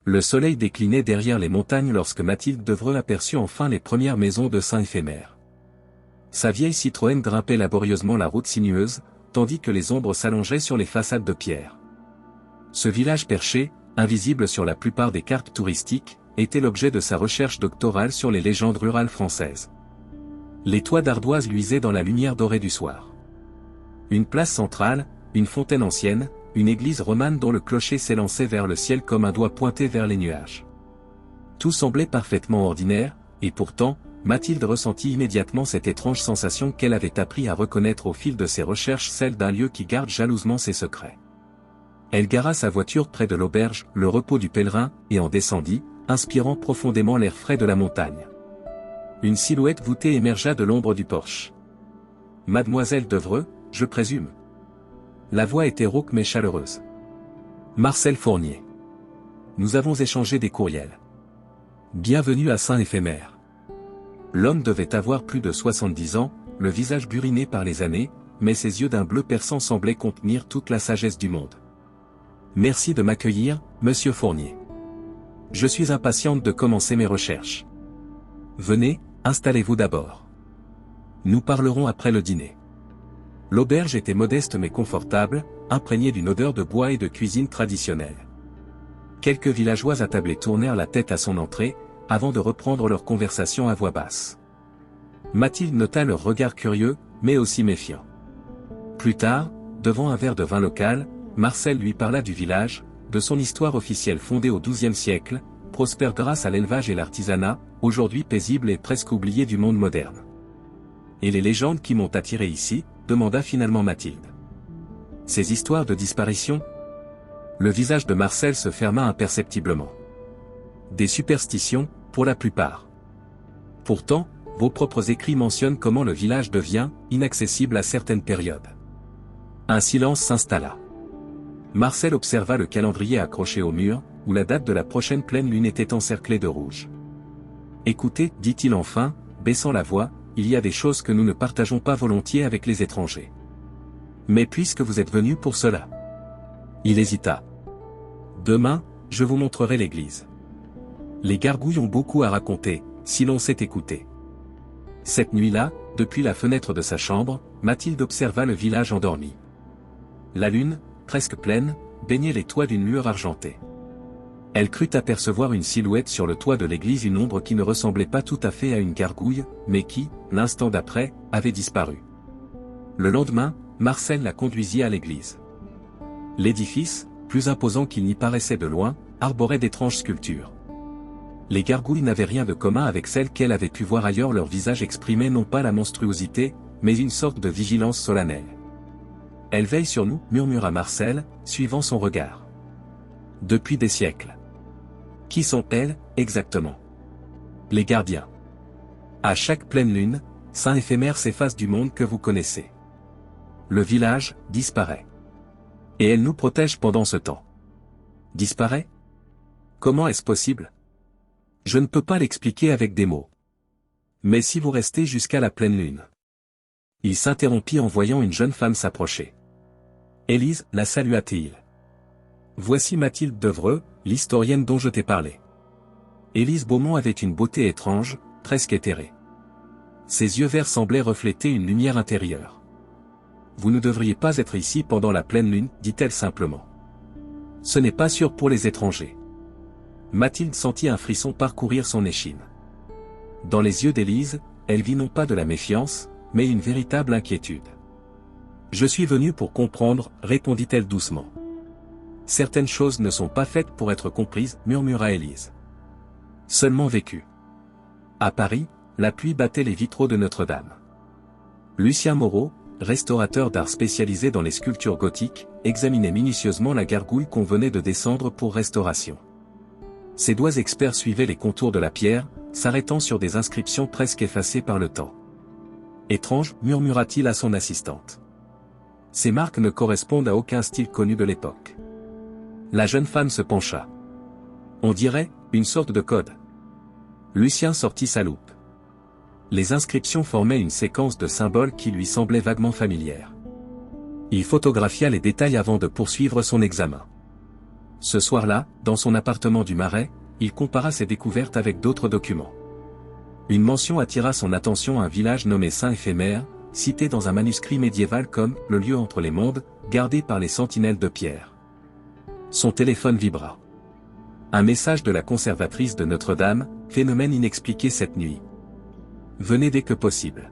Le soleil déclinait derrière les montagnes lorsque Mathilde Devreux aperçut enfin les premières maisons de Saint-Éphémère. Sa vieille Citroën grimpait laborieusement la route sinueuse, tandis que les ombres s'allongeaient sur les façades de pierre. Ce village perché, invisible sur la plupart des cartes touristiques, était l'objet de sa recherche doctorale sur les légendes rurales françaises. Les toits d'ardoise luisaient dans la lumière dorée du soir. Une place centrale, une fontaine ancienne, une église romane dont le clocher s'élançait vers le ciel comme un doigt pointé vers les nuages. Tout semblait parfaitement ordinaire, et pourtant, Mathilde ressentit immédiatement cette étrange sensation qu'elle avait appris à reconnaître au fil de ses recherches, celle d'un lieu qui garde jalousement ses secrets. Elle gara sa voiture près de l'auberge, le repos du pèlerin, et en descendit, inspirant profondément l'air frais de la montagne. Une silhouette voûtée émergea de l'ombre du porche. « Mademoiselle Devreux, je présume ?» La voix était rauque mais chaleureuse. « Marcel Fournier. Nous avons échangé des courriels. Bienvenue à Saint-Éphémère. » L'homme devait avoir plus de 70 ans, le visage buriné par les années, mais ses yeux d'un bleu perçant semblaient contenir toute la sagesse du monde. « Merci de m'accueillir, monsieur Fournier. Je suis impatiente de commencer mes recherches. Venez, installez-vous d'abord. Nous parlerons après le dîner. » L'auberge était modeste mais confortable, imprégnée d'une odeur de bois et de cuisine traditionnelle. Quelques villageois attablés tournèrent la tête à son entrée, avant de reprendre leur conversation à voix basse. Mathilde nota leur regard curieux, mais aussi méfiant. Plus tard, devant un verre de vin local, Marcel lui parla du village, de son histoire officielle fondée au XIIe siècle, prospère grâce à l'élevage et l'artisanat, aujourd'hui paisible et presque oublié du monde moderne. « Et les légendes qui m'ont attiré ici ?» demanda finalement Mathilde. « Ces histoires de disparition ?» Le visage de Marcel se ferma imperceptiblement. « Des superstitions, pour la plupart. Pourtant, vos propres écrits mentionnent comment le village devient inaccessible à certaines périodes. » Un silence s'installa. Marcel observa le calendrier accroché au mur, où la date de la prochaine pleine lune était encerclée de rouge. « Écoutez, dit-il enfin, baissant la voix, il y a des choses que nous ne partageons pas volontiers avec les étrangers. Mais puisque vous êtes venu pour cela. » Il hésita. « Demain, je vous montrerai l'église. Les gargouilles ont beaucoup à raconter, si l'on sait écouter. » Cette nuit-là, depuis la fenêtre de sa chambre, Mathilde observa le village endormi. La lune, presque pleine, baignait les toits d'une lueur argentée. Elle crut apercevoir une silhouette sur le toit de l'église, une ombre qui ne ressemblait pas tout à fait à une gargouille, mais qui, l'instant d'après, avait disparu. Le lendemain, Marcel la conduisit à l'église. L'édifice, plus imposant qu'il n'y paraissait de loin, arborait d'étranges sculptures. Les gargouilles n'avaient rien de commun avec celles qu'elle avait pu voir ailleurs, leur visage exprimait non pas la monstruosité, mais une sorte de vigilance solennelle. « Elle veille sur nous, murmura Marcel, suivant son regard. « Depuis des siècles. » Qui sont-elles, exactement? Les gardiens. À chaque pleine lune, Saint-Éphémère s'efface du monde que vous connaissez. Le village disparaît. Et elle nous protège pendant ce temps. Disparaît? Comment est-ce possible? Je ne peux pas l'expliquer avec des mots. Mais si vous restez jusqu'à la pleine lune. Il s'interrompit en voyant une jeune femme s'approcher. Élise, la salua-t-il. Voici Mathilde Devreux, l'historienne dont je t'ai parlé. Élise Beaumont avait une beauté étrange, presque éthérée. Ses yeux verts semblaient refléter une lumière intérieure. Vous ne devriez pas être ici pendant la pleine lune, dit-elle simplement. Ce n'est pas sûr pour les étrangers. Mathilde sentit un frisson parcourir son échine. Dans les yeux d'Élise, elle vit non pas de la méfiance, mais une véritable inquiétude. Je suis venue pour comprendre, répondit-elle doucement. Certaines choses ne sont pas faites pour être comprises, murmura Élise. Seulement vécues. À Paris, la pluie battait les vitraux de Notre-Dame. Lucien Moreau, restaurateur d'art spécialisé dans les sculptures gothiques, examinait minutieusement la gargouille qu'on venait de descendre pour restauration. Ses doigts experts suivaient les contours de la pierre, s'arrêtant sur des inscriptions presque effacées par le temps. Étrange, murmura-t-il à son assistante. Ces marques ne correspondent à aucun style connu de l'époque. La jeune femme se pencha. On dirait, une sorte de code. Lucien sortit sa loupe. Les inscriptions formaient une séquence de symboles qui lui semblaient vaguement familières. Il photographia les détails avant de poursuivre son examen. Ce soir-là, dans son appartement du Marais, il compara ses découvertes avec d'autres documents. Une mention attira son attention à un village nommé Saint-Éphémère, cité dans un manuscrit médiéval comme « le lieu entre les mondes », gardé par les sentinelles de pierre. Son téléphone vibra. Un message de la conservatrice de Notre-Dame, phénomène inexpliqué cette nuit. Venez dès que possible.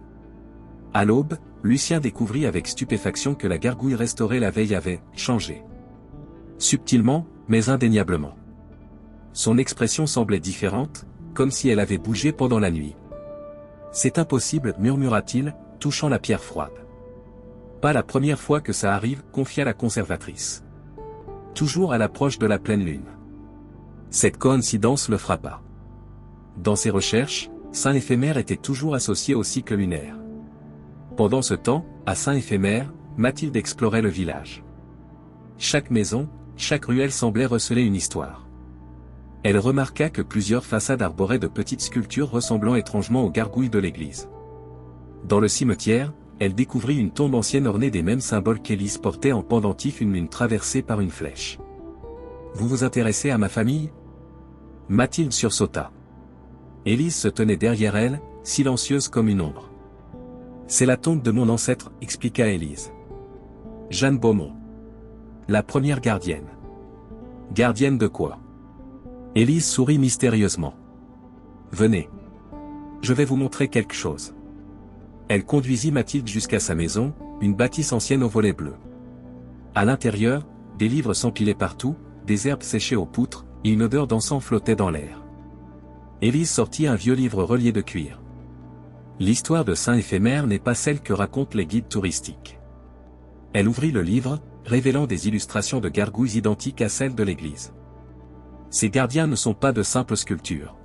À l'aube, Lucien découvrit avec stupéfaction que la gargouille restaurée la veille avait changé. Subtilement, mais indéniablement. Son expression semblait différente, comme si elle avait bougé pendant la nuit. C'est impossible, murmura-t-il, touchant la pierre froide. Pas la première fois que ça arrive, confia la conservatrice. Toujours à l'approche de la pleine lune. Cette coïncidence le frappa. Dans ses recherches, Saint-Éphémère était toujours associé au cycle lunaire. Pendant ce temps, à Saint-Éphémère, Mathilde explorait le village. Chaque maison, chaque ruelle semblait receler une histoire. Elle remarqua que plusieurs façades arboraient de petites sculptures ressemblant étrangement aux gargouilles de l'église. Dans le cimetière, elle découvrit une tombe ancienne ornée des mêmes symboles qu'Élise portait en pendentif, une lune traversée par une flèche. « Vous vous intéressez à ma famille » Mathilde sursauta. Élise se tenait derrière elle, silencieuse comme une ombre. « C'est la tombe de mon ancêtre, expliqua Élise. Jeanne Beaumont. La première gardienne. Gardienne de quoi ? Élise sourit mystérieusement. Venez. Je vais vous montrer quelque chose. Elle conduisit Mathilde jusqu'à sa maison, une bâtisse ancienne aux volets bleus. À l'intérieur, des livres s'empilaient partout, des herbes séchées aux poutres, et une odeur d'encens flottait dans l'air. Élise sortit un vieux livre relié de cuir. L'histoire de Saint-Éphémère n'est pas celle que racontent les guides touristiques. Elle ouvrit le livre, révélant des illustrations de gargouilles identiques à celles de l'église. Ces gardiens ne sont pas de simples sculptures.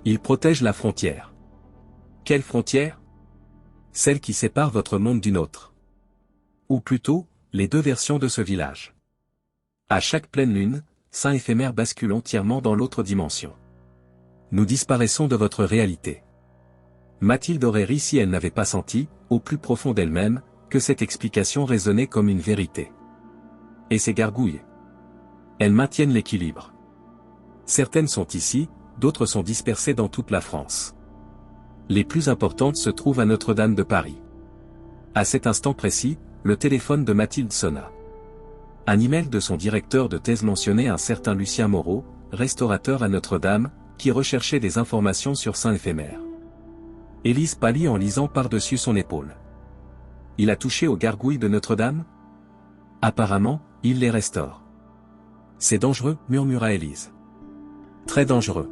Ils protègent la frontière. Quelle frontière ? Celle qui sépare votre monde d'une autre. Ou plutôt, les deux versions de ce village. À chaque pleine lune, Saint-Éphémère bascule entièrement dans l'autre dimension. Nous disparaissons de votre réalité. Mathilde aurait ri si elle n'avait pas senti, au plus profond d'elle-même, que cette explication résonnait comme une vérité. Et ces gargouilles ? Elles maintiennent l'équilibre. Certaines sont ici, d'autres sont dispersées dans toute la France. Les plus importantes se trouvent à Notre-Dame de Paris. À cet instant précis, le téléphone de Mathilde sonna. Un email de son directeur de thèse mentionnait un certain Lucien Moreau, restaurateur à Notre-Dame, qui recherchait des informations sur Saint-Éphémère. Élise pâlit en lisant par-dessus son épaule. Il a touché aux gargouilles de Notre-Dame ? Apparemment, il les restaure. C'est dangereux, murmura Élise. Très dangereux.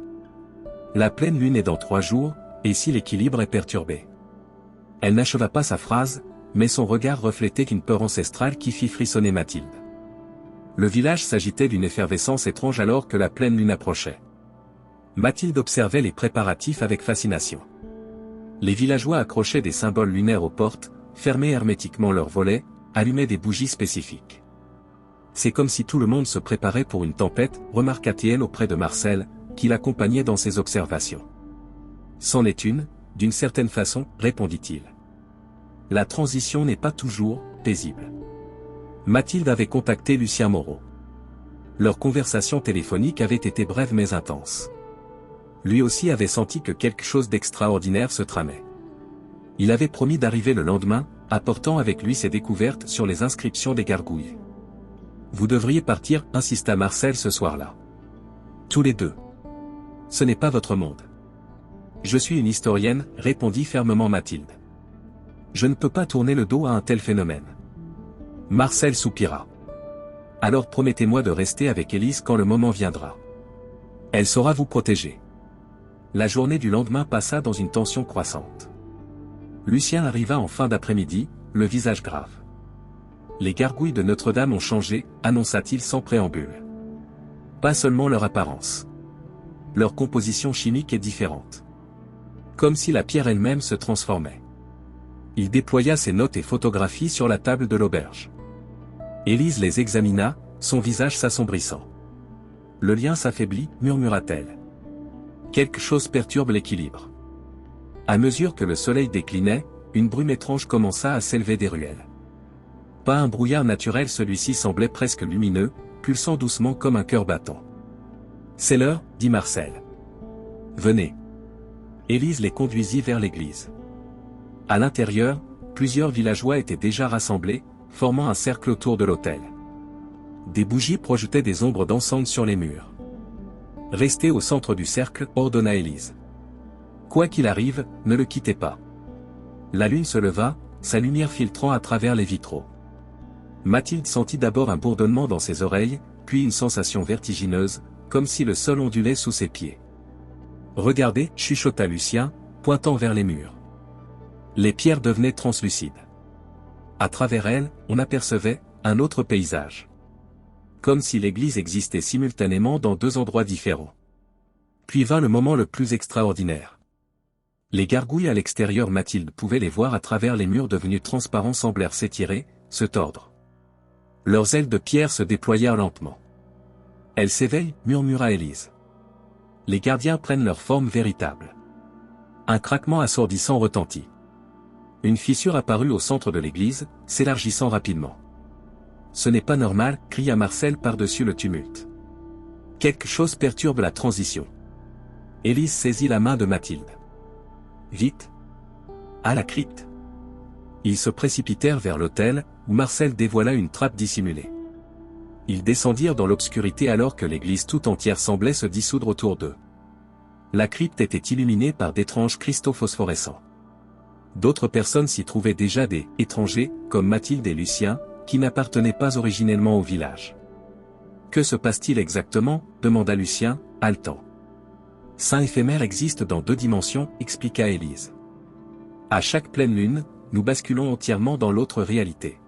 La pleine lune est dans 3 jours, et si l'équilibre est perturbé. Elle n'acheva pas sa phrase, mais son regard reflétait une peur ancestrale qui fit frissonner Mathilde. Le village s'agitait d'une effervescence étrange alors que la pleine lune approchait. Mathilde observait les préparatifs avec fascination. Les villageois accrochaient des symboles lunaires aux portes, fermaient hermétiquement leurs volets, allumaient des bougies spécifiques. C'est comme si tout le monde se préparait pour une tempête, remarqua-t-elle auprès de Marcel, qui l'accompagnait dans ses observations. C'en est une, d'une certaine façon, répondit-il. La transition n'est pas toujours paisible. Mathilde avait contacté Lucien Moreau. Leur conversation téléphonique avait été brève mais intense. Lui aussi avait senti que quelque chose d'extraordinaire se tramait. Il avait promis d'arriver le lendemain, apportant avec lui ses découvertes sur les inscriptions des gargouilles. Vous devriez partir, insista Marcel ce soir-là. Tous les deux. Ce n'est pas votre monde. Je suis une historienne, répondit fermement Mathilde. Je ne peux pas tourner le dos à un tel phénomène. Marcel soupira. Alors promettez-moi de rester avec Élise quand le moment viendra. Elle saura vous protéger. La journée du lendemain passa dans une tension croissante. Lucien arriva en fin d'après-midi, le visage grave. Les gargouilles de Notre-Dame ont changé, annonça-t-il sans préambule. Pas seulement leur apparence. Leur composition chimique est différente. Comme si la pierre elle-même se transformait. Il déploya ses notes et photographies sur la table de l'auberge. Élise les examina, son visage s'assombrissant. Le lien s'affaiblit, murmura-t-elle. Quelque chose perturbe l'équilibre. À mesure que le soleil déclinait, une brume étrange commença à s'élever des ruelles. Pas un brouillard naturel, celui-ci semblait presque lumineux, pulsant doucement comme un cœur battant. C'est l'heure, dit Marcel. Venez. Élise les conduisit vers l'église. À l'intérieur, plusieurs villageois étaient déjà rassemblés, formant un cercle autour de l'autel. Des bougies projetaient des ombres dansantes sur les murs. Restez au centre du cercle, ordonna Élise. Quoi qu'il arrive, ne le quittez pas. La lune se leva, sa lumière filtrant à travers les vitraux. Mathilde sentit d'abord un bourdonnement dans ses oreilles, puis une sensation vertigineuse, comme si le sol ondulait sous ses pieds. Regardez, chuchota Lucien, pointant vers les murs. Les pierres devenaient translucides. À travers elles, on apercevait un autre paysage. Comme si l'église existait simultanément dans deux endroits différents. Puis vint le moment le plus extraordinaire. Les gargouilles à l'extérieur, Mathilde pouvait les voir à travers les murs devenus transparents, semblèrent s'étirer, se tordre. Leurs ailes de pierre se déployèrent lentement. Elles s'éveillent, murmura Élise. Les gardiens prennent leur forme véritable. Un craquement assourdissant retentit. Une fissure apparut au centre de l'église, s'élargissant rapidement. Ce n'est pas normal, cria Marcel par-dessus le tumulte. Quelque chose perturbe la transition. Élise saisit la main de Mathilde. Vite. À la crypte. Ils se précipitèrent vers l'autel, où Marcel dévoila une trappe dissimulée. Ils descendirent dans l'obscurité alors que l'église tout entière semblait se dissoudre autour d'eux. La crypte était illuminée par d'étranges cristaux phosphorescents. D'autres personnes s'y trouvaient déjà, des étrangers, comme Mathilde et Lucien, qui n'appartenaient pas originellement au village. Que se passe-t-il exactement, demanda Lucien, haletant. Saint éphémère existe dans deux dimensions, expliqua Élise. À chaque pleine lune, nous basculons entièrement dans l'autre réalité.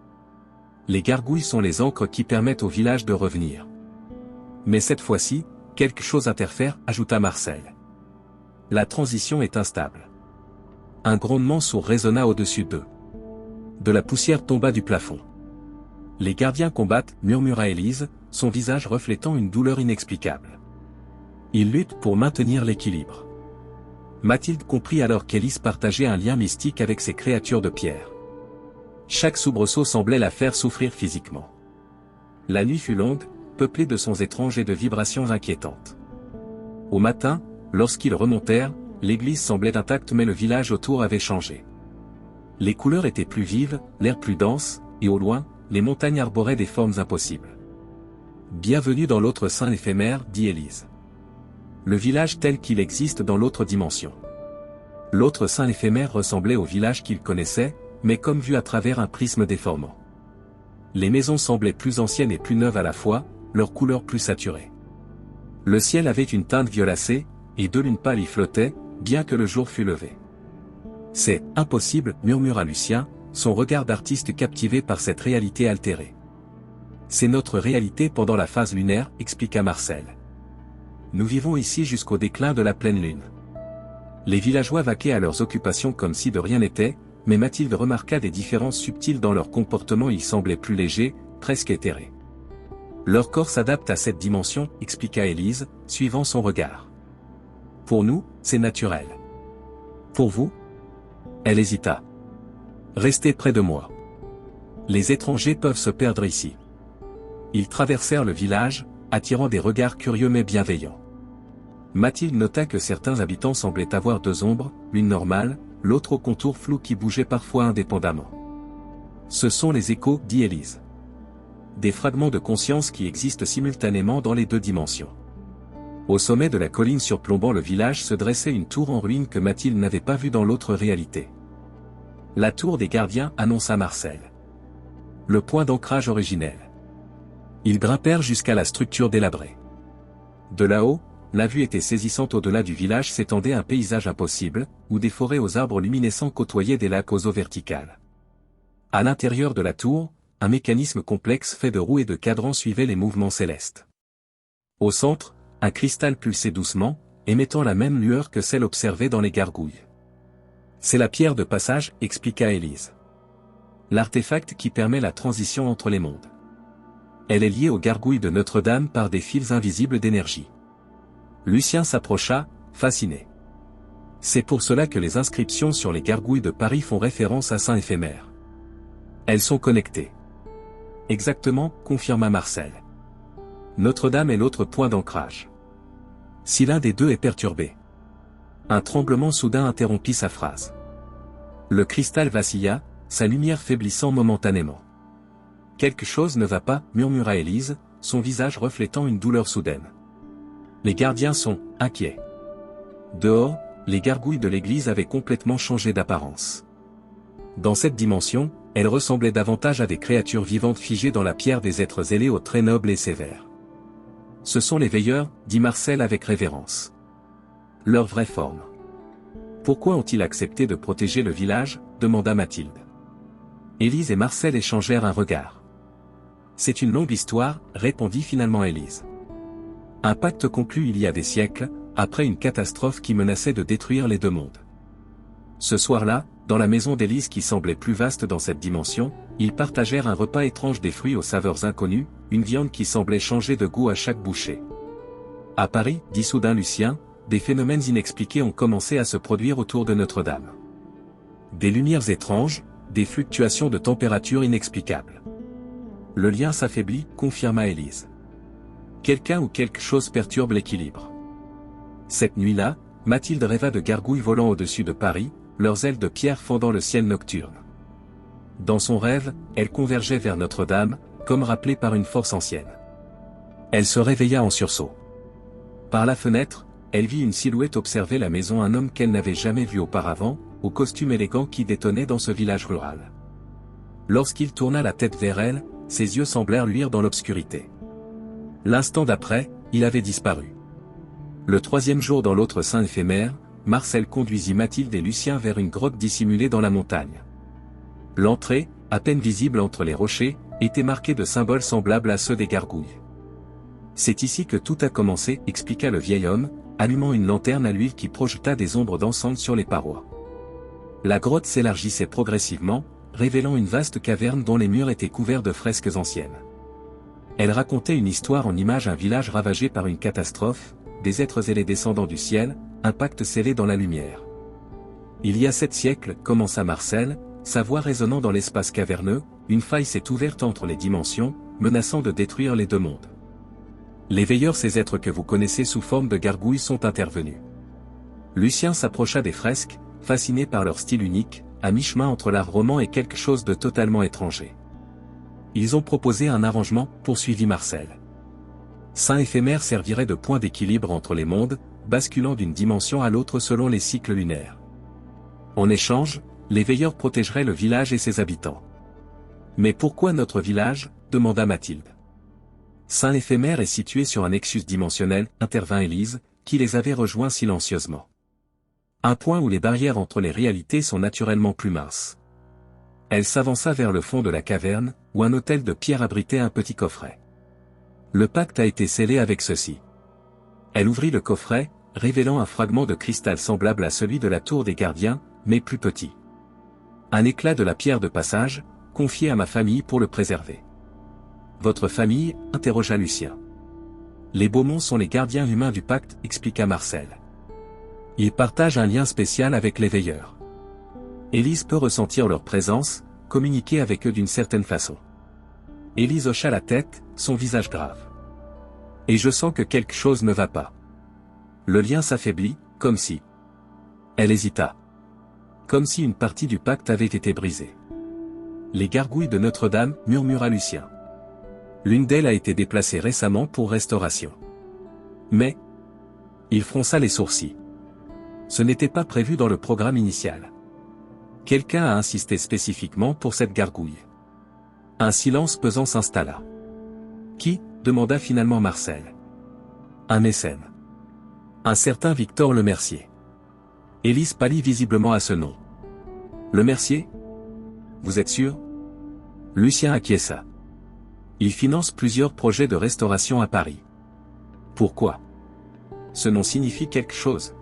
Les gargouilles sont les ancres qui permettent au village de revenir. Mais cette fois-ci, quelque chose interfère, ajouta Marcel. La transition est instable. Un grondement sourd résonna au-dessus d'eux. De la poussière tomba du plafond. Les gardiens combattent, murmura Élise, son visage reflétant une douleur inexplicable. Ils luttent pour maintenir l'équilibre. Mathilde comprit alors qu'Élise partageait un lien mystique avec ces créatures de pierre. Chaque soubresaut semblait la faire souffrir physiquement. La nuit fut longue, peuplée de sons étranges et de vibrations inquiétantes. Au matin, lorsqu'ils remontèrent, l'église semblait intacte mais le village autour avait changé. Les couleurs étaient plus vives, l'air plus dense, et au loin, les montagnes arboraient des formes impossibles. Bienvenue dans l'autre Saint éphémère, dit Élise. Le village tel qu'il existe dans l'autre dimension. L'autre Saint éphémère ressemblait au village qu'il connaissait, mais comme vu à travers un prisme déformant. Les maisons semblaient plus anciennes et plus neuves à la fois, leurs couleurs plus saturées. Le ciel avait une teinte violacée, et deux lunes pâles y flottaient, bien que le jour fût levé. C'est impossible, murmura Lucien, son regard d'artiste captivé par cette réalité altérée. C'est notre réalité pendant la phase lunaire, expliqua Marcel. Nous vivons ici jusqu'au déclin de la pleine lune. Les villageois vaquaient à leurs occupations comme si de rien n'était, mais Mathilde remarqua des différences subtiles dans leur comportement, ils semblaient plus légers, presque éthérés. Leur corps s'adapte à cette dimension, expliqua Élise, suivant son regard. Pour nous, c'est naturel. Pour vous? Elle hésita. Restez près de moi. Les étrangers peuvent se perdre ici. Ils traversèrent le village, attirant des regards curieux mais bienveillants. Mathilde nota que certains habitants semblaient avoir deux ombres, l'une normale, l'autre au contour flou qui bougeait parfois indépendamment. Ce sont les échos, dit Élise. Des fragments de conscience qui existent simultanément dans les deux dimensions. Au sommet de la colline surplombant le village se dressait une tour en ruine que Mathilde n'avait pas vue dans l'autre réalité. La tour des gardiens, annonça Marcel. Le point d'ancrage originel. Ils grimpèrent jusqu'à la structure délabrée. De là-haut, la vue était saisissante. Au-delà du village s'étendait un paysage impossible, où des forêts aux arbres luminescents côtoyaient des lacs aux eaux verticales. À l'intérieur de la tour, un mécanisme complexe fait de roues et de cadrans suivait les mouvements célestes. Au centre, un cristal pulsait doucement, émettant la même lueur que celle observée dans les gargouilles. C'est la pierre de passage, expliqua Élise. L'artefact qui permet la transition entre les mondes. Elle est liée aux gargouilles de Notre-Dame par des fils invisibles d'énergie. Lucien s'approcha, fasciné. C'est pour cela que les inscriptions sur les gargouilles de Paris font référence à Saint éphémère. Elles sont connectées. Exactement, confirma Marcel. Notre-Dame est l'autre point d'ancrage. Si l'un des deux est perturbé. Un tremblement soudain interrompit sa phrase. Le cristal vacilla, sa lumière faiblissant momentanément. Quelque chose ne va pas, murmura Élise, son visage reflétant une douleur soudaine. Les gardiens sont inquiets. Dehors, les gargouilles de l'église avaient complètement changé d'apparence. Dans cette dimension, elles ressemblaient davantage à des créatures vivantes figées dans la pierre, des êtres zélés aux traits nobles et sévères. Ce sont les veilleurs, dit Marcel avec révérence. Leur vraie forme. Pourquoi ont-ils accepté de protéger le village, demanda Mathilde. Élise et Marcel échangèrent un regard. C'est une longue histoire, répondit finalement Élise. Un pacte conclu il y a des siècles, après une catastrophe qui menaçait de détruire les deux mondes. Ce soir-là, dans la maison d'Élise qui semblait plus vaste dans cette dimension, ils partagèrent un repas étrange, des fruits aux saveurs inconnues, une viande qui semblait changer de goût à chaque bouchée. À Paris, dit soudain Lucien, des phénomènes inexpliqués ont commencé à se produire autour de Notre-Dame. Des lumières étranges, des fluctuations de température inexplicables. Le lien s'affaiblit, confirma Élise. Quelqu'un ou quelque chose perturbe l'équilibre. Cette nuit-là, Mathilde rêva de gargouilles volant au-dessus de Paris, leurs ailes de pierre fendant le ciel nocturne. Dans son rêve, elle convergeait vers Notre-Dame, comme rappelée par une force ancienne. Elle se réveilla en sursaut. Par la fenêtre, elle vit une silhouette observer la maison, un homme qu'elle n'avait jamais vu auparavant, au costume élégant qui détonnait dans ce village rural. Lorsqu'il tourna la tête vers elle, ses yeux semblèrent luire dans l'obscurité. L'instant d'après, il avait disparu. Le troisième jour dans l'autre sein éphémère, Marcel conduisit Mathilde et Lucien vers une grotte dissimulée dans la montagne. L'entrée, à peine visible entre les rochers, était marquée de symboles semblables à ceux des gargouilles. C'est ici que tout a commencé, expliqua le vieil homme, allumant une lanterne à l'huile qui projeta des ombres dansantes sur les parois. La grotte s'élargissait progressivement, révélant une vaste caverne dont les murs étaient couverts de fresques anciennes. Elle racontait une histoire en images, un village ravagé par une catastrophe, des êtres zélés descendant du ciel, un pacte scellé dans la lumière. Il y a 7 siècles, commença Marcel, sa voix résonnant dans l'espace caverneux, une faille s'est ouverte entre les dimensions, menaçant de détruire les deux mondes. Les veilleurs, ces êtres que vous connaissez sous forme de gargouilles, sont intervenus. Lucien s'approcha des fresques, fasciné par leur style unique, à mi-chemin entre l'art roman et quelque chose de totalement étranger. Ils ont proposé un arrangement, poursuivit Marcel. Saint éphémère servirait de point d'équilibre entre les mondes, basculant d'une dimension à l'autre selon les cycles lunaires. En échange, les veilleurs protégeraient le village et ses habitants. Mais pourquoi notre village, demanda Mathilde. Saint éphémère est situé sur un nexus dimensionnel, intervint Élise, qui les avait rejoints silencieusement. Un point où les barrières entre les réalités sont naturellement plus minces. Elle s'avança vers le fond de la caverne, où un autel de pierre abritait un petit coffret. Le pacte a été scellé avec ceci. Elle ouvrit le coffret, révélant un fragment de cristal semblable à celui de la tour des gardiens, mais plus petit. Un éclat de la pierre de passage, confié à ma famille pour le préserver. Votre famille, interrogea Lucien. Les Beaumont sont les gardiens humains du pacte, expliqua Marcel. Ils partagent un lien spécial avec les veilleurs. Élise peut ressentir leur présence, communiquer avec eux d'une certaine façon. Élise hocha la tête, son visage grave. Et je sens que quelque chose ne va pas. Le lien s'affaiblit, comme si... Elle hésita. Comme si une partie du pacte avait été brisée. Les gargouilles de Notre-Dame, murmura Lucien. L'une d'elles a été déplacée récemment pour restauration. Mais... Il fronça les sourcils. Ce n'était pas prévu dans le programme initial. Quelqu'un a insisté spécifiquement pour cette gargouille. Un silence pesant s'installa. Qui, demanda finalement Marcel. Un mécène. Un certain Victor Lemercier. Élise pâlit visiblement à ce nom. Lemercier ? Vous êtes sûr ? Lucien acquiesça. Il finance plusieurs projets de restauration à Paris. Pourquoi ? Ce nom signifie quelque chose.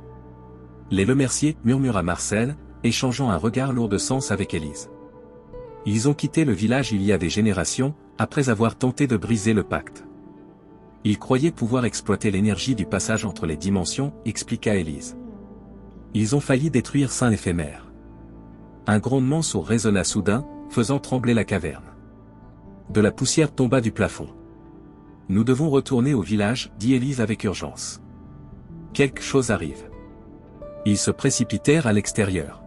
Les Lemercier, murmura Marcel, échangeant un regard lourd de sens avec Élise. Ils ont quitté le village il y a des générations, après avoir tenté de briser le pacte. Ils croyaient pouvoir exploiter l'énergie du passage entre les dimensions, expliqua Élise. Ils ont failli détruire Saint éphémère. Un grondement sourd résonna soudain, faisant trembler la caverne. De la poussière tomba du plafond. Nous devons retourner au village, dit Élise avec urgence. Quelque chose arrive. Ils se précipitèrent à l'extérieur.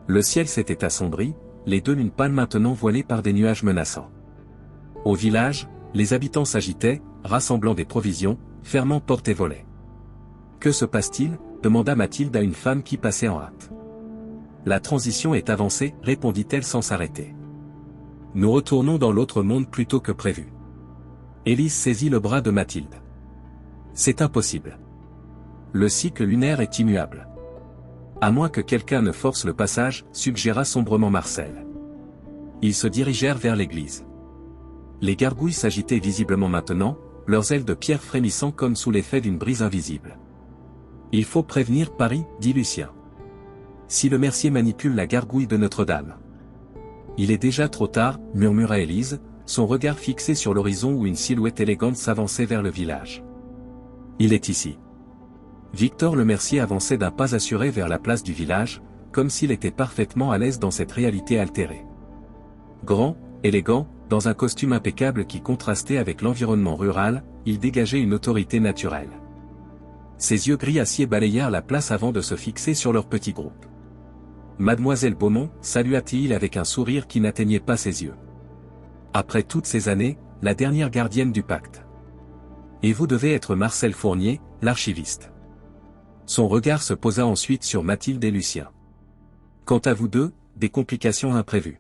Le ciel s'était assombri, les deux lunes pâles maintenant voilées par des nuages menaçants. Au village, les habitants s'agitaient, rassemblant des provisions, fermant portes et volets. Que se passe-t-il ? Demanda Mathilde à une femme qui passait en hâte. La transition est avancée, répondit-elle sans s'arrêter. Nous retournons dans l'autre monde plus tôt que prévu. Élise saisit le bras de Mathilde. C'est impossible. Le cycle lunaire est immuable. À moins que quelqu'un ne force le passage, suggéra sombrement Marcel. Ils se dirigèrent vers l'église. Les gargouilles s'agitaient visiblement maintenant, leurs ailes de pierre frémissant comme sous l'effet d'une brise invisible. Il faut prévenir Paris, dit Lucien. Si le mercier manipule la gargouille de Notre-Dame. Il est déjà trop tard, murmura Élise, son regard fixé sur l'horizon où une silhouette élégante s'avançait vers le village. Il est ici. Victor le mercier avançait d'un pas assuré vers la place du village, comme s'il était parfaitement à l'aise dans cette réalité altérée. Grand, élégant, dans un costume impeccable qui contrastait avec l'environnement rural, il dégageait une autorité naturelle. Ses yeux gris acier balayèrent la place avant de se fixer sur leur petit groupe. Mademoiselle Beaumont, salua-t-il avec un sourire qui n'atteignait pas ses yeux. Après toutes ces années, la dernière gardienne du pacte. Et vous devez être Marcel Fournier, l'archiviste. Son regard se posa ensuite sur Mathilde et Lucien. Quant à vous deux, des complications imprévues.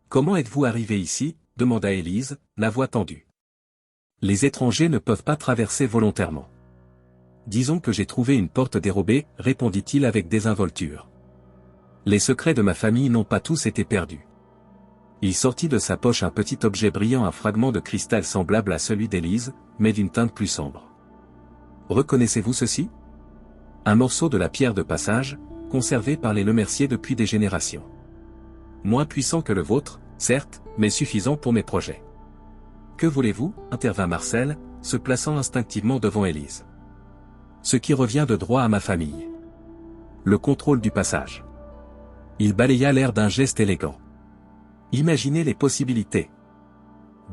Comment êtes-vous arrivés ici ? Demanda Élise, la voix tendue. Les étrangers ne peuvent pas traverser volontairement. Disons que j'ai trouvé une porte dérobée, répondit-il avec désinvolture. Les secrets de ma famille n'ont pas tous été perdus. Il sortit de sa poche un petit objet brillant, un fragment de cristal semblable à celui d'Élise, mais d'une teinte plus sombre. Reconnaissez-vous ceci ? Un morceau de la pierre de passage, conservé par les Lemercier depuis des générations. Moins puissant que le vôtre, certes, mais suffisant pour mes projets. Que voulez-vous ? Intervint Marcel, se plaçant instinctivement devant Élise. Ce qui revient de droit à ma famille. Le contrôle du passage. Il balaya l'air d'un geste élégant. Imaginez les possibilités.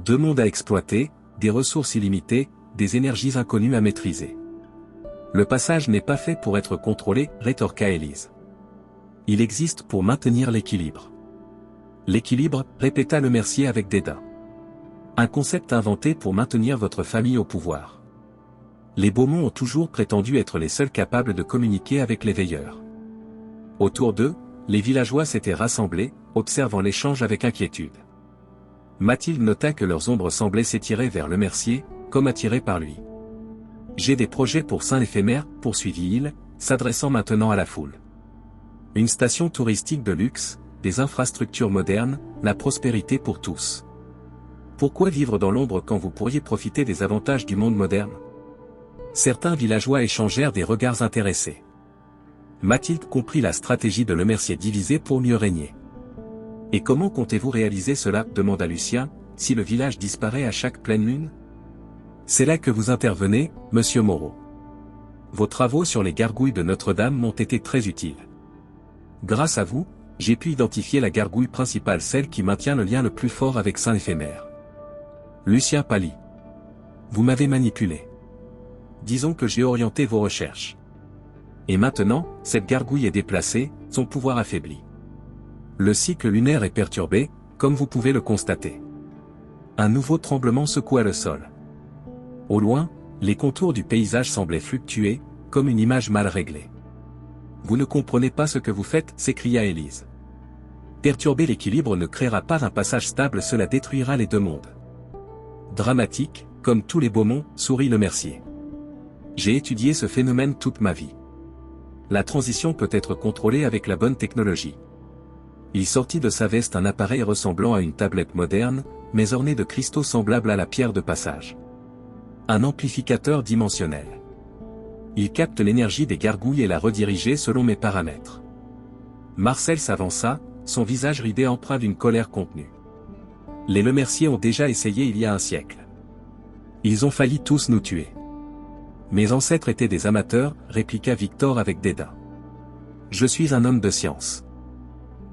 Deux mondes à exploiter, des ressources illimitées, des énergies inconnues à maîtriser. Le passage n'est pas fait pour être contrôlé, rétorqua Élise. Il existe pour maintenir l'équilibre. L'équilibre, répéta le mercier avec dédain. Un concept inventé pour maintenir votre famille au pouvoir. Les Beaumont ont toujours prétendu être les seuls capables de communiquer avec les veilleurs. Autour d'eux, les villageois s'étaient rassemblés, observant l'échange avec inquiétude. Mathilde nota que leurs ombres semblaient s'étirer vers le mercier, comme attirées par lui. J'ai des projets pour Saint-Éphémère, poursuivit-il, s'adressant maintenant à la foule. Une station touristique de luxe, des infrastructures modernes, la prospérité pour tous. Pourquoi vivre dans l'ombre quand vous pourriez profiter des avantages du monde moderne ? Certains villageois échangèrent des regards intéressés. Mathilde comprit la stratégie de Lemercier diviser pour mieux régner. Et comment comptez-vous réaliser cela ? Demanda Lucien, si le village disparaît à chaque pleine lune ? C'est là que vous intervenez, monsieur Moreau. Vos travaux sur les gargouilles de Notre-Dame m'ont été très utiles. Grâce à vous, j'ai pu identifier la gargouille principale, celle qui maintient le lien le plus fort avec Saint-Éphémère. Lucien pâlit. Vous m'avez manipulé. Disons que j'ai orienté vos recherches. Et maintenant, cette gargouille est déplacée, son pouvoir affaibli. Le cycle lunaire est perturbé, comme vous pouvez le constater. Un nouveau tremblement secoua le sol. Au loin, les contours du paysage semblaient fluctuer, comme une image mal réglée. Vous ne comprenez pas ce que vous faites, s'écria Élise. Perturber l'équilibre ne créera pas un passage stable, cela détruira les deux mondes. Dramatique, comme tous les Beaumont, sourit le mercier. J'ai étudié ce phénomène toute ma vie. La transition peut être contrôlée avec la bonne technologie. Il sortit de sa veste un appareil ressemblant à une tablette moderne, mais orné de cristaux semblables à la pierre de passage. Un amplificateur dimensionnel. Il capte l'énergie des gargouilles et la rediriger selon mes paramètres. Marcel s'avança, son visage ridé empreint d'une colère contenue. Les Lemercier ont déjà essayé il y a un siècle. Ils ont failli tous nous tuer. Mes ancêtres étaient des amateurs, répliqua Victor avec dédain. Je suis un homme de science.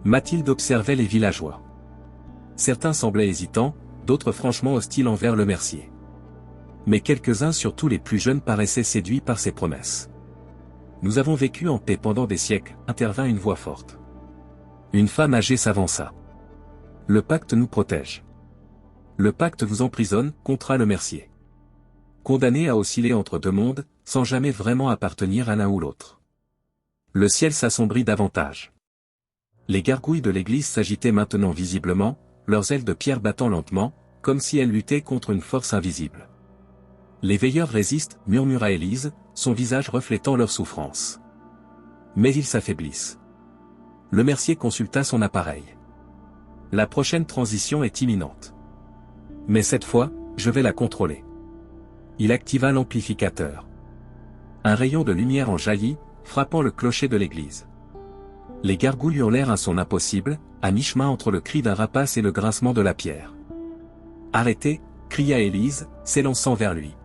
Mathilde observait les villageois. Certains semblaient hésitants, d'autres franchement hostiles envers le mercier. Mais quelques-uns, surtout les plus jeunes, paraissaient séduits par ses promesses. Nous avons vécu en paix pendant des siècles, intervint une voix forte. Une femme âgée s'avança. Le pacte nous protège. Le pacte vous emprisonne, contra le mercier. Condamné à osciller entre deux mondes, sans jamais vraiment appartenir à l'un ou l'autre. Le ciel s'assombrit davantage. Les gargouilles de l'église s'agitaient maintenant visiblement, leurs ailes de pierre battant lentement, comme si elles luttaient contre une force invisible. Les veilleurs résistent, murmura Élise, son visage reflétant leur souffrance. Mais ils s'affaiblissent. Le mercier consulta son appareil. La prochaine transition est imminente. Mais cette fois, je vais la contrôler. Il activa l'amplificateur. Un rayon de lumière en jaillit, frappant le clocher de l'église. Les gargouilles hurlèrent un son impossible, à mi-chemin entre le cri d'un rapace et le grincement de la pierre. « Arrêtez !» cria Élise, s'élançant vers lui.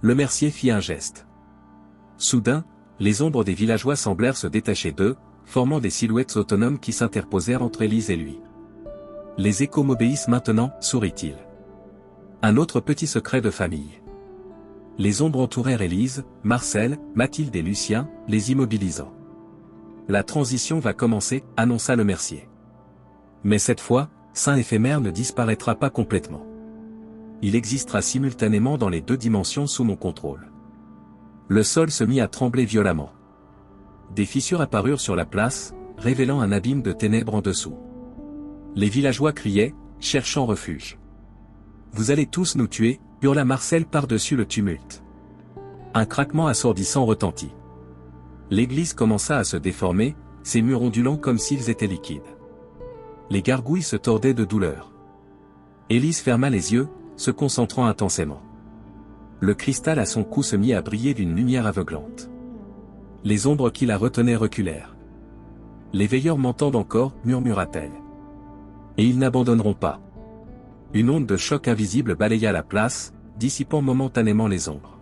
Le mercier fit un geste. Soudain, les ombres des villageois semblèrent se détacher d'eux, formant des silhouettes autonomes qui s'interposèrent entre Élise et lui. « Les échos m'obéissent maintenant, sourit-il. Un autre petit secret de famille. » Les ombres entourèrent Élise, Marcel, Mathilde et Lucien, les immobilisant. « La transition va commencer, annonça le mercier. Mais cette fois, Saint Éphémère ne disparaîtra pas complètement. Il existera simultanément dans les deux dimensions sous mon contrôle. » Le sol se mit à trembler violemment. Des fissures apparurent sur la place, révélant un abîme de ténèbres en dessous. Les villageois criaient, cherchant refuge. « Vous allez tous nous tuer !» hurla Marcel par-dessus le tumulte. Un craquement assourdissant retentit. L'église commença à se déformer, ses murs ondulants comme s'ils étaient liquides. Les gargouilles se tordaient de douleur. Élise ferma les yeux, se concentrant intensément. Le cristal à son cou se mit à briller d'une lumière aveuglante. Les ombres qui la retenaient reculèrent. « Les veilleurs m'entendent encore, murmura-t-elle. Et ils n'abandonneront pas. » Une onde de choc invisible balaya la place, dissipant momentanément les ombres.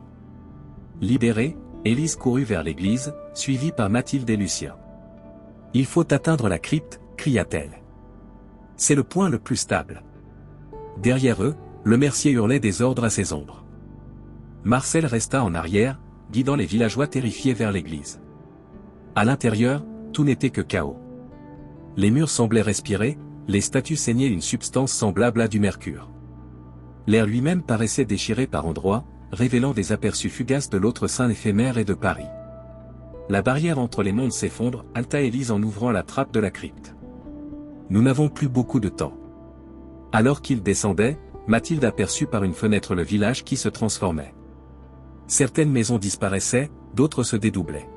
Libérée, Élise courut vers l'église, suivie par Mathilde et Lucien. « Il faut atteindre la crypte, cria-t-elle. C'est le point le plus stable. » Derrière eux, le mercier hurlait des ordres à ses ombres. Marcel resta en arrière, guidant les villageois terrifiés vers l'église. À l'intérieur, tout n'était que chaos. Les murs semblaient respirer, les statues saignaient une substance semblable à du mercure. L'air lui-même paraissait déchiré par endroits, révélant des aperçus fugaces de l'autre Saint Éphémère et de Paris. La barrière entre les mondes s'effondre, halta Élise en ouvrant la trappe de la crypte. Nous n'avons plus beaucoup de temps. Alors qu'il descendait, Mathilde aperçut par une fenêtre le village qui se transformait. Certaines maisons disparaissaient, d'autres se dédoublaient.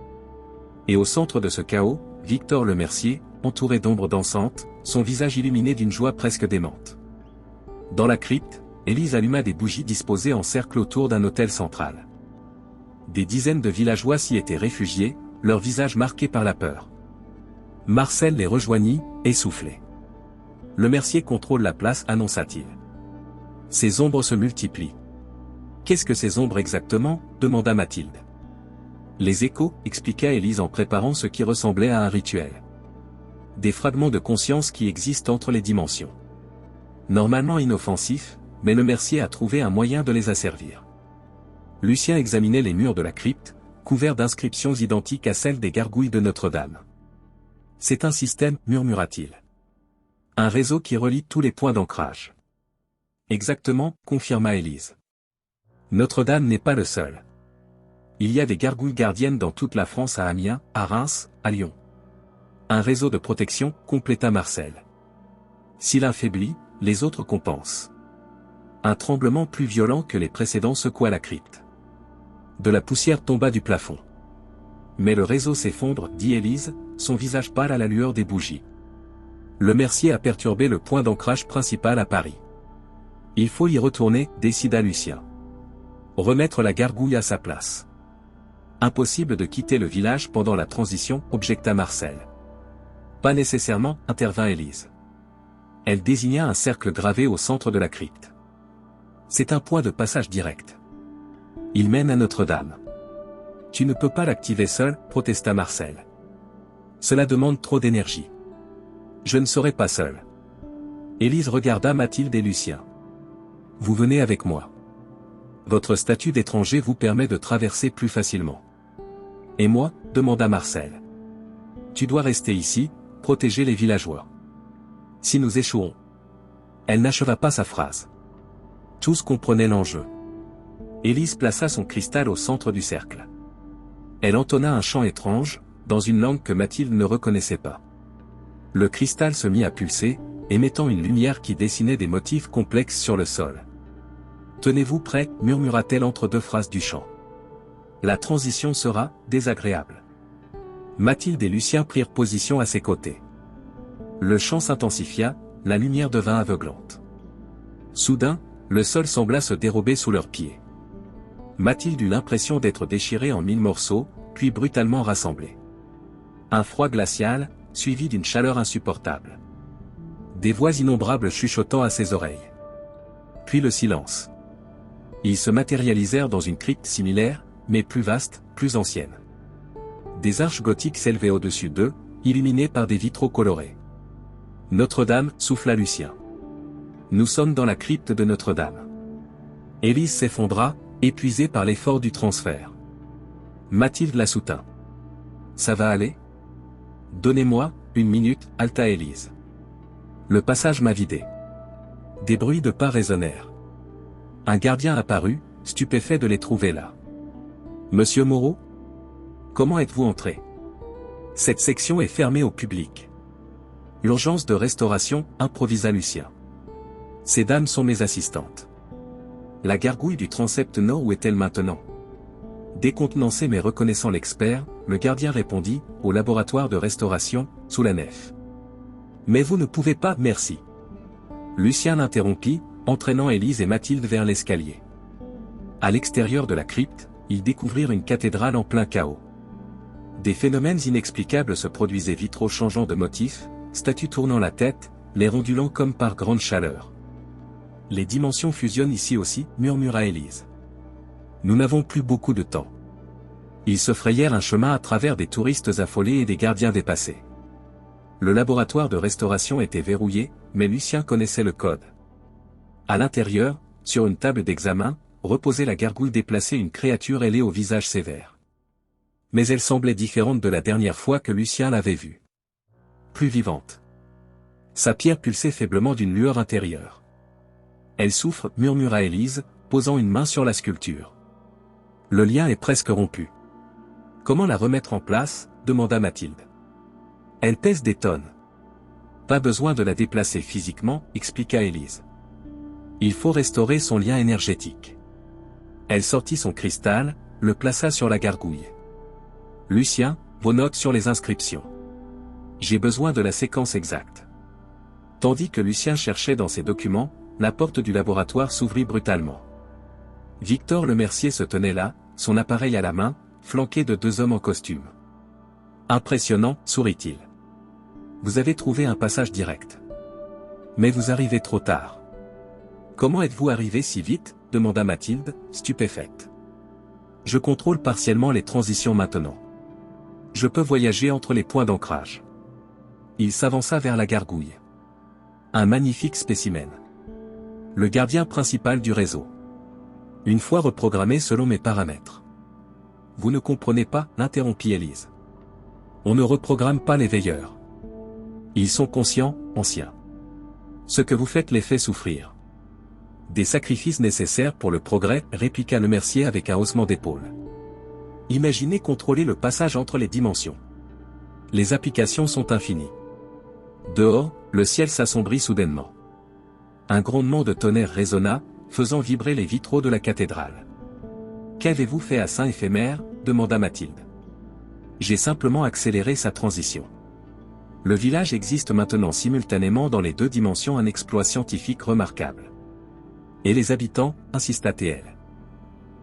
Et au centre de ce chaos, Victor le mercier, entouré d'ombres dansantes, son visage illuminé d'une joie presque démente. Dans la crypte, Élise alluma des bougies disposées en cercle autour d'un autel central. Des dizaines de villageois s'y étaient réfugiés, leurs visages marqués par la peur. Marcel les rejoignit, essoufflé. « Le mercier contrôle la place, annonça-t-il. Ces ombres se multiplient. »« Qu'est-ce que ces ombres exactement ?» demanda Mathilde. « Les échos, expliqua Élise en préparant ce qui ressemblait à un rituel. Des fragments de conscience qui existent entre les dimensions. Normalement inoffensifs, mais le mercier a trouvé un moyen de les asservir. » Lucien examinait les murs de la crypte, couverts d'inscriptions identiques à celles des gargouilles de Notre-Dame. « C'est un système, murmura-t-il. Un réseau qui relie tous les points d'ancrage. » Exactement, confirma Élise. Notre-Dame n'est pas le seul. Il y a des gargouilles gardiennes dans toute la France, à Amiens, à Reims, à Lyon. Un réseau de protection, compléta Marcel. Si l'un faiblit, les autres compensent. Un tremblement plus violent que les précédents secoua la crypte. De la poussière tomba du plafond. Mais le réseau s'effondre, dit Élise, son visage pâle à la lueur des bougies. Le mercier a perturbé le point d'ancrage principal à Paris. Il faut y retourner, décida Lucien. Remettre la gargouille à sa place. Impossible de quitter le village pendant la transition, objecta Marcel. Pas nécessairement, intervint Élise. Elle désigna un cercle gravé au centre de la crypte. C'est un point de passage direct. Il mène à Notre-Dame. Tu ne peux pas l'activer seul, protesta Marcel. Cela demande trop d'énergie. Je ne serai pas seul. Élise regarda Mathilde et Lucien. Vous venez avec moi. Votre statut d'étranger vous permet de traverser plus facilement. Et moi, demanda Marcel. Tu dois rester ici, protéger les villageois. Si nous échouons. Elle n'acheva pas sa phrase. Tous comprenaient l'enjeu. Élise plaça son cristal au centre du cercle. Elle entonna un chant étrange, dans une langue que Mathilde ne reconnaissait pas. Le cristal se mit à pulser, émettant une lumière qui dessinait des motifs complexes sur le sol. « Tenez-vous prêts » murmura-t-elle entre deux phrases du chant. « La transition sera désagréable. » Mathilde et Lucien prirent position à ses côtés. Le chant s'intensifia, la lumière devint aveuglante. Soudain, le sol sembla se dérober sous leurs pieds. Mathilde eut l'impression d'être déchirée en 1000 morceaux, puis brutalement rassemblée. Un froid glacial, suivi d'une chaleur insupportable. Des voix innombrables chuchotant à ses oreilles. Puis le silence. Ils se matérialisèrent dans une crypte similaire, mais plus vaste, plus ancienne. Des arches gothiques s'élevaient au-dessus d'eux, illuminées par des vitraux colorés. Notre-Dame, souffla Lucien. Nous sommes dans la crypte de Notre-Dame. Élise s'effondra, épuisée par l'effort du transfert. Mathilde la soutint. Ça va aller ? Donnez-moi, 1 minute, halta Élise. Le passage m'a vidé. Des bruits de pas résonnèrent. Un gardien apparut, stupéfait de les trouver là. Monsieur Moreau ? Comment êtes-vous entré ? Cette section est fermée au public. Urgence de restauration, improvisa Lucien. Ces dames sont mes assistantes. La gargouille du transept nord où est-elle maintenant ? Décontenancé mais reconnaissant l'expert, le gardien répondit, au laboratoire de restauration, sous la nef. Mais vous ne pouvez pas, merci. Lucien l'interrompit, entraînant Élise et Mathilde vers l'escalier. À l'extérieur de la crypte, ils découvrirent une cathédrale en plein chaos. Des phénomènes inexplicables se produisaient, vitraux changeant de motif, statues tournant la tête, l'air ondulant comme par grande chaleur. Les dimensions fusionnent ici aussi, murmura Élise. Nous n'avons plus beaucoup de temps. Ils se frayèrent un chemin à travers des touristes affolés et des gardiens dépassés. Le laboratoire de restauration était verrouillé, mais Lucien connaissait le code. À l'intérieur, sur une table d'examen, reposait la gargouille déplacée, une créature ailée au visage sévère. Mais elle semblait différente de la dernière fois que Lucien l'avait vue. Plus vivante. Sa pierre pulsait faiblement d'une lueur intérieure. Elle souffre, murmura Élise, posant une main sur la sculpture. Le lien est presque rompu. Comment la remettre en place ? Demanda Mathilde. Elle pèse des tonnes. Pas besoin de la déplacer physiquement, expliqua Élise. Il faut restaurer son lien énergétique. Elle sortit son cristal, le plaça sur la gargouille. Lucien, vos notes sur les inscriptions. J'ai besoin de la séquence exacte. Tandis que Lucien cherchait dans ses documents, la porte du laboratoire s'ouvrit brutalement. Victor Lemercier se tenait là, son appareil à la main, flanqué de 2 hommes en costume. Impressionnant, sourit-il. Vous avez trouvé un passage direct. Mais vous arrivez trop tard. Comment êtes-vous arrivé si vite ? Demanda Mathilde, stupéfaite. Je contrôle partiellement les transitions maintenant. Je peux voyager entre les points d'ancrage. Il s'avança vers la gargouille. Un magnifique spécimen. Le gardien principal du réseau. Une fois reprogrammé selon mes paramètres. Vous ne comprenez pas, l'interrompit Élise. On ne reprogramme pas les veilleurs. Ils sont conscients, anciens. Ce que vous faites les fait souffrir. Des sacrifices nécessaires pour le progrès, répliqua Lemercier avec un haussement d'épaule. Imaginez contrôler le passage entre les dimensions. Les applications sont infinies. Dehors, le ciel s'assombrit soudainement. Un grondement de tonnerre résonna, faisant vibrer les vitraux de la cathédrale. Qu'avez-vous fait à Saint-Éphémère ? Demanda Mathilde. J'ai simplement accéléré sa transition. Le village existe maintenant simultanément dans les 2 dimensions, un exploit scientifique remarquable. Et les habitants, insista TL.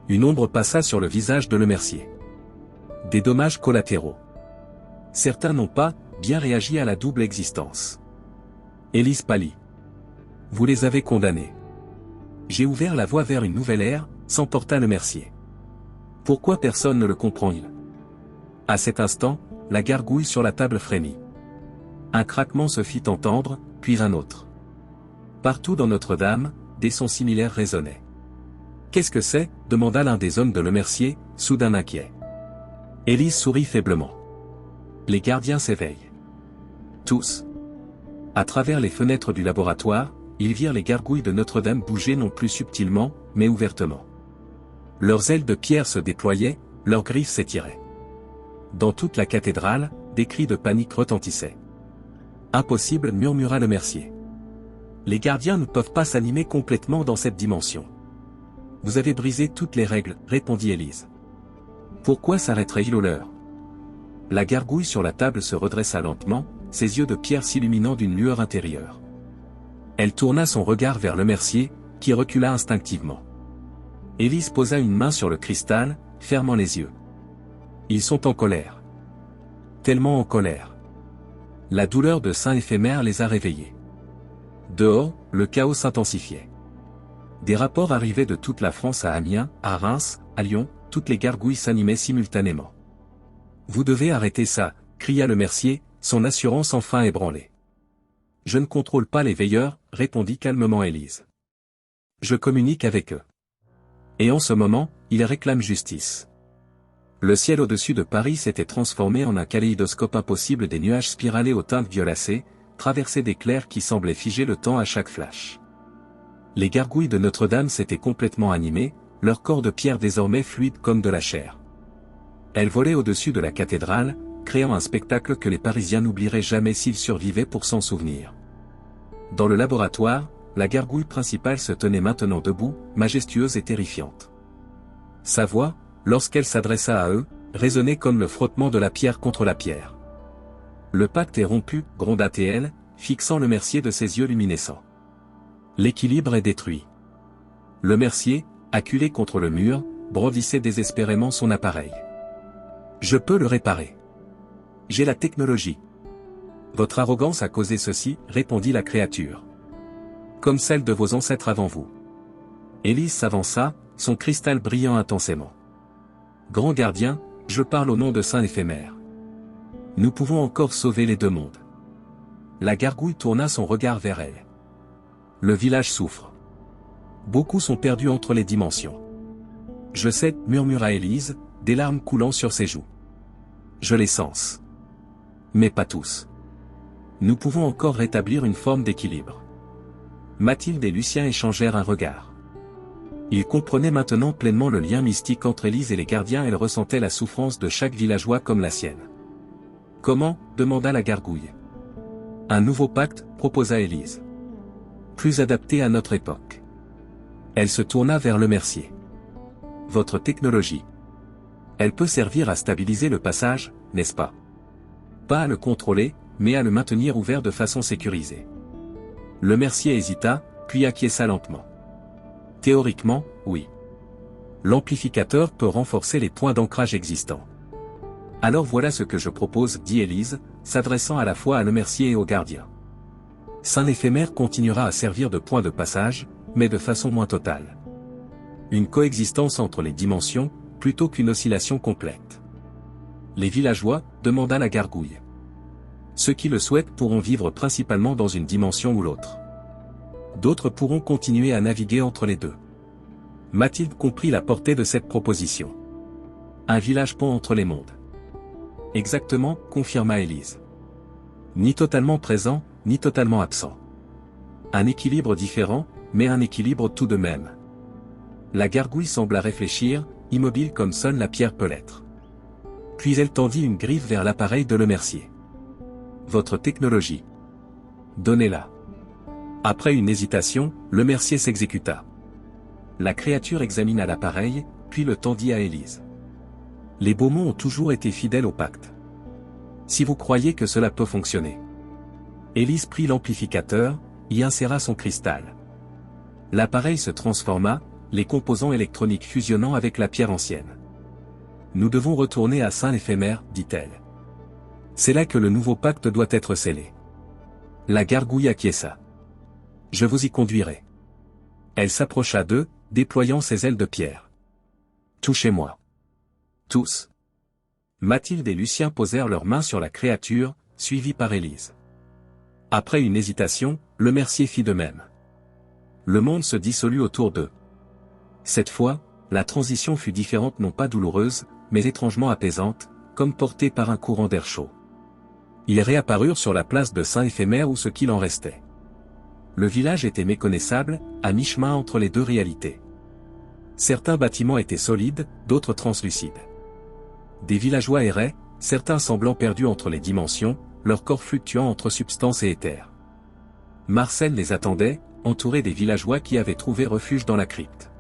Une ombre passa sur le visage de Lemercier. Des dommages collatéraux. Certains n'ont pas bien réagi à la double existence. Élise pâlit. Vous les avez condamnés. J'ai ouvert la voie vers une nouvelle ère, s'emporta Lemercier. Pourquoi personne ne le comprend-il ? À cet instant, la gargouille sur la table frémit. Un craquement se fit entendre, puis un autre. Partout dans Notre-Dame, des sons similaires résonnaient. Qu'est-ce que c'est? Demanda l'un des hommes de Lemercier, soudain inquiet. Élise sourit faiblement. Les gardiens s'éveillent. Tous. À travers les fenêtres du laboratoire, ils virent les gargouilles de Notre-Dame bouger non plus subtilement, mais ouvertement. Leurs ailes de pierre se déployaient, leurs griffes s'étiraient. Dans toute la cathédrale, des cris de panique retentissaient. Impossible, murmura Lemercier. Les gardiens ne peuvent pas s'animer complètement dans cette dimension. Vous avez brisé toutes les règles, répondit Élise. Pourquoi s'arrêterait-il aux leurs? La gargouille sur la table se redressa lentement, ses yeux de pierre s'illuminant d'une lueur intérieure. Elle tourna son regard vers Lemercier, qui recula instinctivement. Élise posa une main sur le cristal, fermant les yeux. Ils sont en colère. Tellement en colère. La douleur de saint éphémère les a réveillés. Dehors, le chaos s'intensifiait. Des rapports arrivaient de toute la France à Amiens, à Reims, à Lyon, toutes les gargouilles s'animaient simultanément. Vous devez arrêter ça, cria Lemercier, son assurance enfin ébranlée. Je ne contrôle pas les veilleurs, répondit calmement Élise. Je communique avec eux. Et en ce moment, ils réclament justice. Le ciel au-dessus de Paris s'était transformé en un kaléidoscope impossible, des nuages spiralés aux teintes violacées, traversés d'éclairs qui semblaient figer le temps à chaque flash. Les gargouilles de Notre-Dame s'étaient complètement animées, leur corps de pierre désormais fluide comme de la chair. Elles volaient au-dessus de la cathédrale, créant un spectacle que les Parisiens n'oublieraient jamais s'ils survivaient pour s'en souvenir. Dans le laboratoire, la gargouille principale se tenait maintenant debout, majestueuse et terrifiante. Sa voix, lorsqu'elle s'adressa à eux, résonnait comme le frottement de la pierre contre la pierre. Le pacte est rompu, gronda-t-elle, fixant Lemercier de ses yeux luminescents. L'équilibre est détruit. Lemercier, acculé contre le mur, brandissait désespérément son appareil. Je peux le réparer. J'ai la technologie. Votre arrogance a causé ceci, répondit la créature. Comme celle de vos ancêtres avant vous. Élise s'avança, son cristal brillant intensément. Grand gardien, je parle au nom de saint éphémère. Nous pouvons encore sauver les deux mondes. La gargouille tourna son regard vers elle. Le village souffre. Beaucoup sont perdus entre les dimensions. Je sais, murmura Élise, des larmes coulant sur ses joues. Je les sens. Mais pas tous. Nous pouvons encore rétablir une forme d'équilibre. Mathilde et Lucien échangèrent un regard. Ils comprenaient maintenant pleinement le lien mystique entre Élise et les gardiens. Elle ressentait la souffrance de chaque villageois comme la sienne. Comment? Demanda la gargouille. Un nouveau pacte, proposa Élise. Plus adapté à notre époque. Elle se tourna vers Lemercier. Votre technologie. Elle peut servir à stabiliser le passage, n'est-ce pas? Pas à le contrôler, mais à le maintenir ouvert de façon sécurisée. Lemercier hésita, puis acquiesça lentement. Théoriquement, oui. L'amplificateur peut renforcer les points d'ancrage existants. Alors voilà ce que je propose, dit Élise, s'adressant à la fois à Lemercier et au gardien. Saint éphémère continuera à servir de point de passage, mais de façon moins totale. Une coexistence entre les dimensions, plutôt qu'une oscillation complète. Les villageois, demanda la gargouille. Ceux qui le souhaitent pourront vivre principalement dans une dimension ou l'autre. D'autres pourront continuer à naviguer entre les deux. Mathilde comprit la portée de cette proposition. Un village pont entre les mondes. Exactement, confirma Élise. Ni totalement présent, ni totalement absent. Un équilibre différent, mais un équilibre tout de même. La gargouille sembla réfléchir, immobile comme seule la pierre peut l'être. Puis elle tendit une griffe vers l'appareil de Lemercier. Votre technologie. Donnez-la. Après une hésitation, Lemercier s'exécuta. La créature examina l'appareil, puis le tendit à Élise. Les Beaumont ont toujours été fidèles au pacte. Si vous croyez que cela peut fonctionner. Élise prit l'amplificateur, y inséra son cristal. L'appareil se transforma, les composants électroniques fusionnant avec la pierre ancienne. Nous devons retourner à saint éphémère, dit-elle. C'est là que le nouveau pacte doit être scellé. La gargouille acquiesça. Je vous y conduirai. Elle s'approcha d'eux, déployant ses ailes de pierre. Touchez-moi. Tous. Mathilde et Lucien posèrent leurs mains sur la créature, suivis par Élise. Après une hésitation, Lemercier fit de même. Le monde se dissolut autour d'eux. Cette fois, la transition fut différente, non pas douloureuse, mais étrangement apaisante, comme portée par un courant d'air chaud. Ils réapparurent sur la place de Saint-Éphémère ou ce qu'il en restait. Le village était méconnaissable, à mi-chemin entre les deux réalités. Certains bâtiments étaient solides, d'autres translucides. Des villageois erraient, certains semblant perdus entre les dimensions, leur corps fluctuant entre substance et éther. Marcel les attendait, entouré des villageois qui avaient trouvé refuge dans la crypte.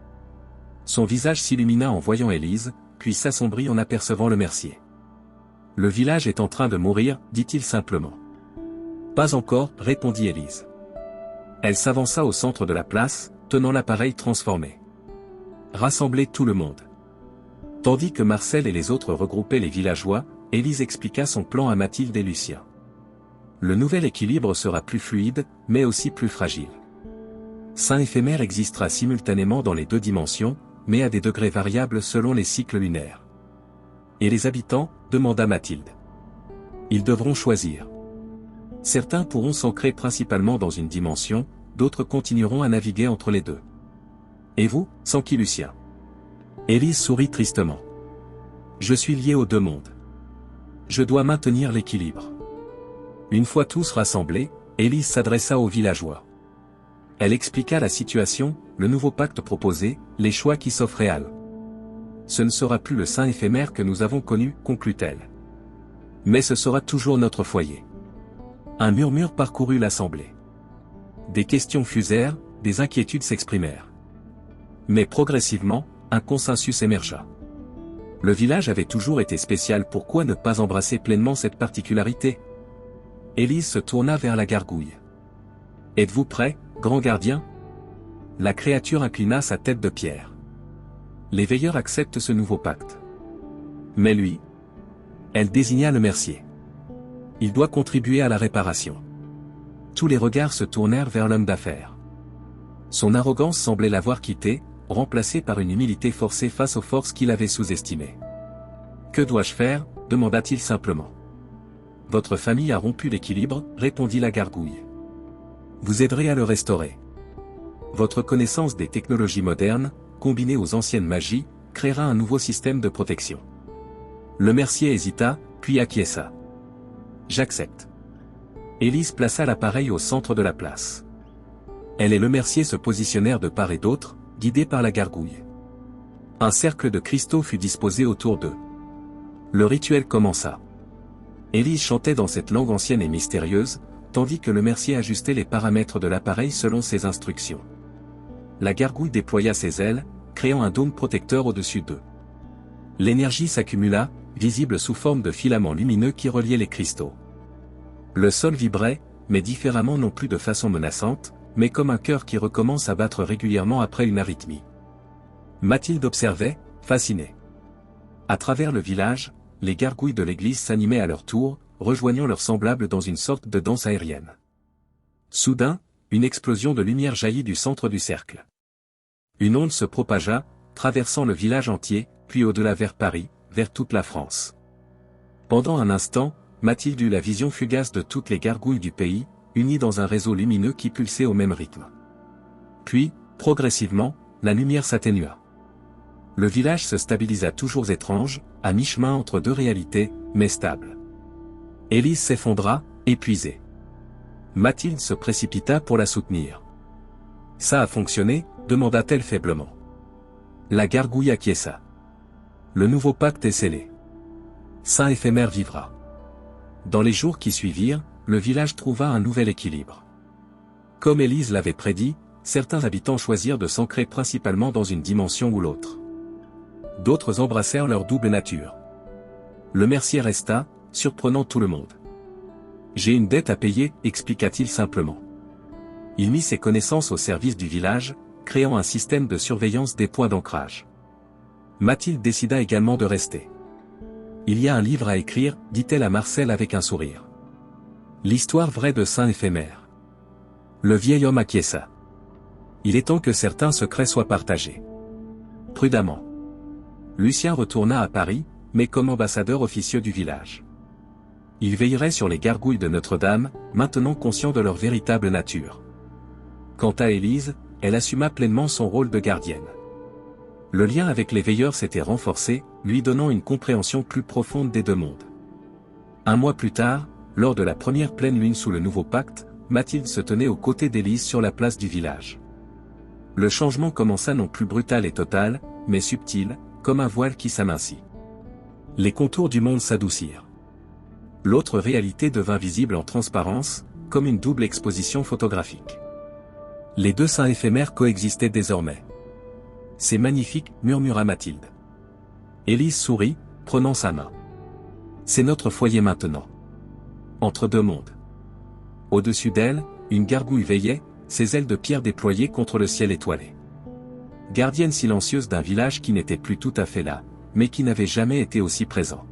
Son visage s'illumina en voyant Élise, puis s'assombrit en apercevant le mercier. « Le village est en train de mourir, dit-il simplement. »« Pas encore, répondit Élise. Elle s'avança au centre de la place, tenant l'appareil transformé. Rassemblez tout le monde. Tandis que Marcel et les autres regroupaient les villageois, Élise expliqua son plan à Mathilde et Lucien. Le nouvel équilibre sera plus fluide, mais aussi plus fragile. Saint-Éphémère existera simultanément dans les deux dimensions, mais à des degrés variables selon les cycles lunaires. Et les habitants, demanda Mathilde. Ils devront choisir. Certains pourront s'ancrer principalement dans une dimension, d'autres continueront à naviguer entre les deux. Et vous, s'enquit Lucien. Élise sourit tristement. Je suis lié aux deux mondes. Je dois maintenir l'équilibre. Une fois tous rassemblés, Élise s'adressa aux villageois. Elle expliqua la situation, le nouveau pacte proposé, les choix qui s'offraient à eux. Ce ne sera plus le Saint-Éphémère que nous avons connu, conclut-elle. Mais ce sera toujours notre foyer. Un murmure parcourut l'assemblée. Des questions fusèrent, des inquiétudes s'exprimèrent. Mais progressivement, un consensus émergea. Le village avait toujours été spécial, pourquoi ne pas embrasser pleinement cette particularité? Élise se tourna vers la gargouille. « Êtes-vous prêt, grand gardien ?» La créature inclina sa tête de pierre. Les veilleurs acceptent ce nouveau pacte. Mais lui? Elle désigna le mercier. Il doit contribuer à la réparation. Tous les regards se tournèrent vers l'homme d'affaires. Son arrogance semblait l'avoir quitté, remplacée par une humilité forcée face aux forces qu'il avait sous-estimées. « Que dois-je faire ?» demanda-t-il simplement. « Votre famille a rompu l'équilibre, répondit la gargouille. Vous aiderez à le restaurer. Votre connaissance des technologies modernes, combinée aux anciennes magies, créera un nouveau système de protection. » Le mercier hésita, puis acquiesça. « J'accepte. » Élise plaça l'appareil au centre de la place. Elle et le mercier se positionnèrent de part et d'autre, guidés par la gargouille. Un cercle de cristaux fut disposé autour d'eux. Le rituel commença. Élise chantait dans cette langue ancienne et mystérieuse, tandis que le mercier ajustait les paramètres de l'appareil selon ses instructions. La gargouille déploya ses ailes, créant un dôme protecteur au-dessus d'eux. L'énergie s'accumula, visible sous forme de filaments lumineux qui reliaient les cristaux. Le sol vibrait, mais différemment, non plus de façon menaçante, mais comme un cœur qui recommence à battre régulièrement après une arythmie. Mathilde observait, fascinée. À travers le village, les gargouilles de l'église s'animaient à leur tour, rejoignant leurs semblables dans une sorte de danse aérienne. Soudain, une explosion de lumière jaillit du centre du cercle. Une onde se propagea, traversant le village entier, puis au-delà vers Paris, vers toute la France. Pendant un instant, Mathilde eut la vision fugace de toutes les gargouilles du pays, unies dans un réseau lumineux qui pulsait au même rythme. Puis, progressivement, la lumière s'atténua. Le village se stabilisa, toujours étrange, à mi-chemin entre deux réalités, mais stable. Élise s'effondra, épuisée. Mathilde se précipita pour la soutenir. « Ça a fonctionné ?» demanda-t-elle faiblement. La gargouille acquiesça. Le nouveau pacte est scellé. Saint-Éphémère vivra. Dans les jours qui suivirent, le village trouva un nouvel équilibre. Comme Élise l'avait prédit, certains habitants choisirent de s'ancrer principalement dans une dimension ou l'autre. D'autres embrassèrent leur double nature. Le mercier resta, surprenant tout le monde. « J'ai une dette à payer », expliqua-t-il simplement. Il mit ses connaissances au service du village, créant un système de surveillance des points d'ancrage. Mathilde décida également de rester. « Il y a un livre à écrire », dit-elle à Marcel avec un sourire. L'histoire vraie de Saint-Éphémère. Le vieil homme acquiesça. Il est temps que certains secrets soient partagés. Prudemment. Lucien retourna à Paris, mais comme ambassadeur officieux du village. Il veillerait sur les gargouilles de Notre-Dame, maintenant conscient de leur véritable nature. Quant à Élise, elle assuma pleinement son rôle de gardienne. Le lien avec les veilleurs s'était renforcé, lui donnant une compréhension plus profonde des deux mondes. Un mois plus tard, lors de la première pleine lune sous le nouveau pacte, Mathilde se tenait aux côtés d'Élise sur la place du village. Le changement commença non plus brutal et total, mais subtil, comme un voile qui s'amincit. Les contours du monde s'adoucirent. L'autre réalité devint visible en transparence, comme une double exposition photographique. Les deux saints éphémères coexistaient désormais. « C'est magnifique » murmura Mathilde. Élise sourit, prenant sa main. « C'est notre foyer maintenant. Entre deux mondes. » Au-dessus d'elle, une gargouille veillait, ses ailes de pierre déployées contre le ciel étoilé. Gardienne silencieuse d'un village qui n'était plus tout à fait là, mais qui n'avait jamais été aussi présent.